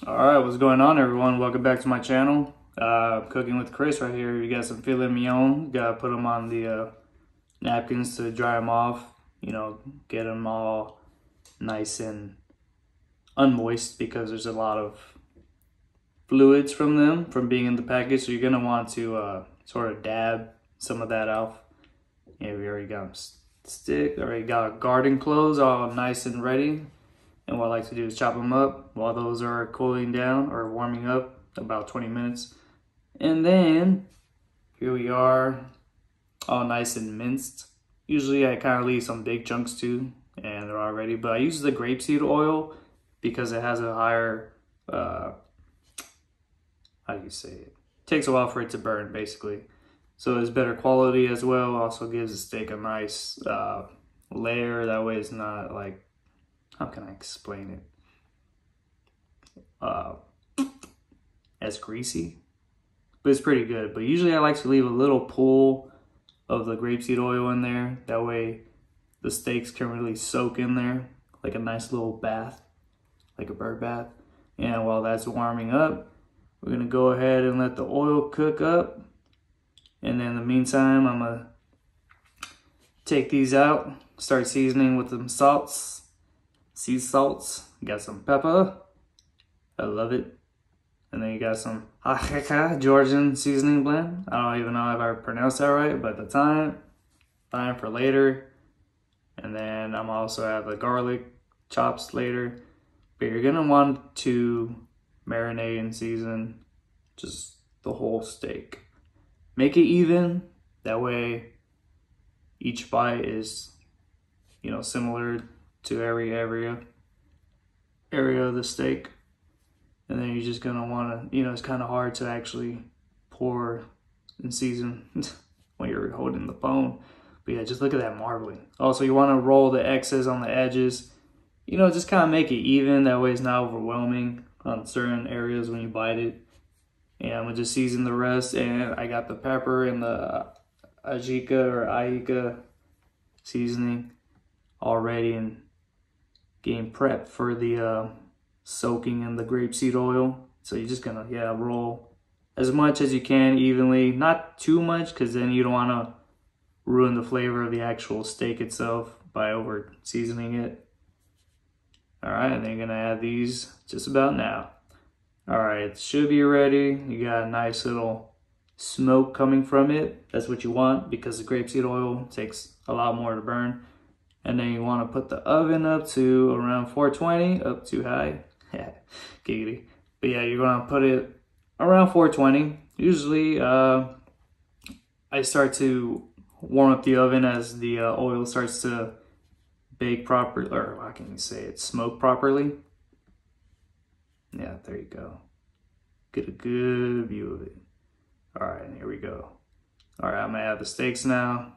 All right, what's going on, everyone? Welcome back to my channel. Cooking with Chris right here. You got some filet mignon. Got to put them on the napkins to dry them off. You know, get them all nice and unmoist because there's a lot of fluids from them from being in the package. So you're gonna want to sort of dab some of that off. Yeah, we already got them already got our garden clothes all nice and ready. And what I like to do is chop them up while those are cooling down or warming up, about 20 minutes. And then here we are, all nice and minced. Usually I kind of leave some big chunks too, and they're all ready. But I use the grapeseed oil because it has a higher, how do you say it? Takes a while for it to burn, basically. So it's better quality as well. Also gives the steak a nice layer. That way it's not like, how can I explain it? As greasy, but it's pretty good. But usually I like to leave a little pool of the grapeseed oil in there. That way the steaks can really soak in there, like a nice little bath, like a bird bath. And while that's warming up, we're gonna go ahead and let the oil cook up. And then in the meantime, I'm gonna take these out, start seasoning with some salts. Sea salts, got some pepper, I love it. And then you got some Georgian seasoning blend. I don't even know if I pronounced that right, but the thyme for later. And then I'm also have the garlic chops later. But you're gonna want to marinate and season just the whole steak. Make it even, that way each bite is, you know, similar to every area of the steak. And then you're just gonna wanna, you know, it's kind of hard to actually pour and season when you're holding the phone. But yeah, just look at that marbling. Also, you wanna roll the X's on the edges. You know, just kind of make it even. That way it's not overwhelming on certain areas when you bite it. And I'm gonna just season the rest. And I got the pepper and the Aika seasoning already and getting prepped for the soaking in the grapeseed oil. So you're just gonna, roll as much as you can evenly, not too much, because then you don't want to ruin the flavor of the actual steak itself by over seasoning it. All right, and then you're gonna add these just about now. All right, it should be ready. You got a nice little smoke coming from it. That's what you want because the grapeseed oil takes a lot more to burn. And then you want to put the oven up to around 420, up too high. Giggity. But yeah, you're going to put it around 420. Usually, I start to warm up the oven as the oil starts to bake properly, or how can you say it, smoke properly. Yeah, there you go. Get a good view of it. All right, here we go. All right, I'm going to add the steaks now.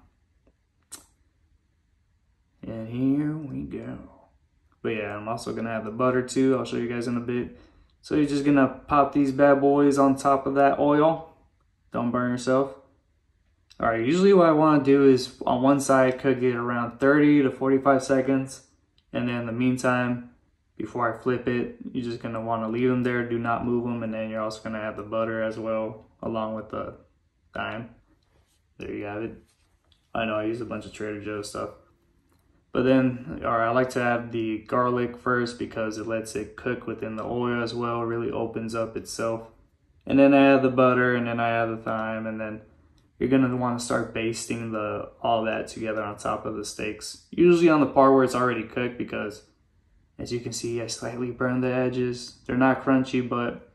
And here we go. But yeah, I'm also gonna have the butter too. I'll show you guys in a bit. So you're just gonna pop these bad boys on top of that oil. Don't burn yourself. All right, usually what I wanna do is on one side, cook it around 30 to 45 seconds. And then in the meantime, before I flip it, you're just gonna wanna leave them there. Do not move them. And then you're also gonna add the butter as well, along with the thyme. There you have it. I know I use a bunch of Trader Joe's stuff. But then, all right, I like to add the garlic first because it lets it cook within the oil as well. It really opens up itself. And then I add the butter, and then I add the thyme, and then you're gonna want to start basting all that together on top of the steaks. Usually on the part where it's already cooked because, as you can see, I slightly burned the edges. They're not crunchy, but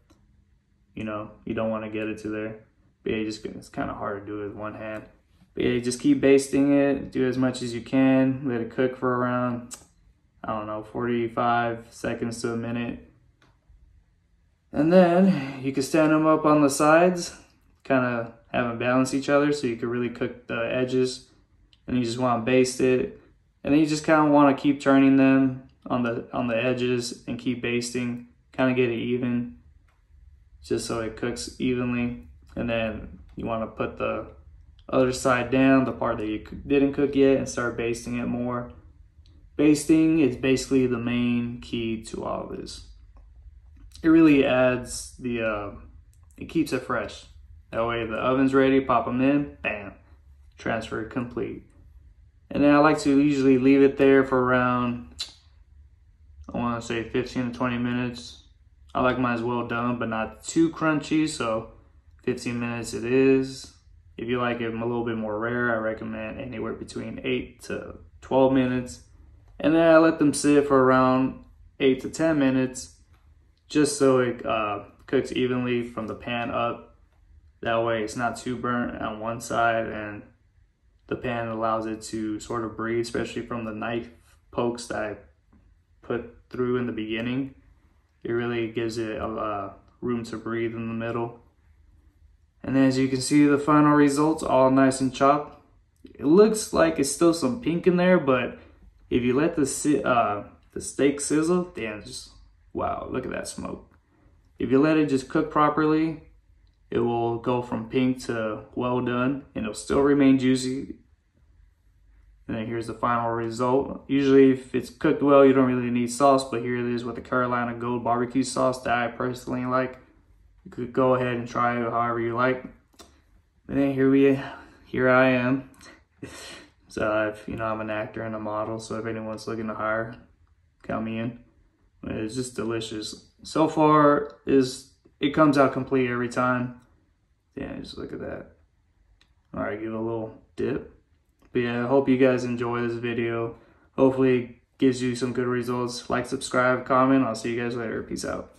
you know, you don't want to get it to there. But yeah, it's kind of hard to do it with one hand. But yeah, just keep basting it, do as much as you can, let it cook for around, I don't know, 45 seconds to a minute. And then you can stand them up on the sides, kind of have them balance each other so you can really cook the edges. And you just want to baste it. And then you just kind of want to keep turning them on the edges and keep basting, kind of get it even, just so it cooks evenly. And then you want to put the other side down, the part that you didn't cook yet, and start basting it more. Basting is basically the main key to all of this. it really adds the, it keeps it fresh. That way the oven's ready, pop them in, bam, transfer complete. And then I like to usually leave it there for around, I want to say 15 to 20 minutes. I like mine as well done, but not too crunchy, so 15 minutes it is. If you like it a little bit more rare, I recommend anywhere between 8 to 12 minutes. And then I let them sit for around 8 to 10 minutes, just so it cooks evenly from the pan up. That way it's not too burnt on one side, and the pan allows it to sort of breathe, especially from the knife pokes that I put through in the beginning. It really gives it room to breathe in the middle. And then as you can see, the final results all nice and chopped. It looks like it's still some pink in there, but if you let the steak sizzle, damn, just wow, look at that smoke. If you let it just cook properly, it will go from pink to well done, and it'll still remain juicy. And then here's the final result. Usually if it's cooked well, you don't really need sauce, but here it is with the Carolina Gold barbecue sauce that I personally like. You could go ahead and try it however you like. And then here I am. So I'm an actor and a model, so if anyone's looking to hire, count me in. But it's just delicious. So far, it comes out complete every time. Yeah, just look at that. All right, give it a little dip. But yeah, I hope you guys enjoy this video. Hopefully it gives you some good results. Like, subscribe, comment. I'll see you guys later. Peace out.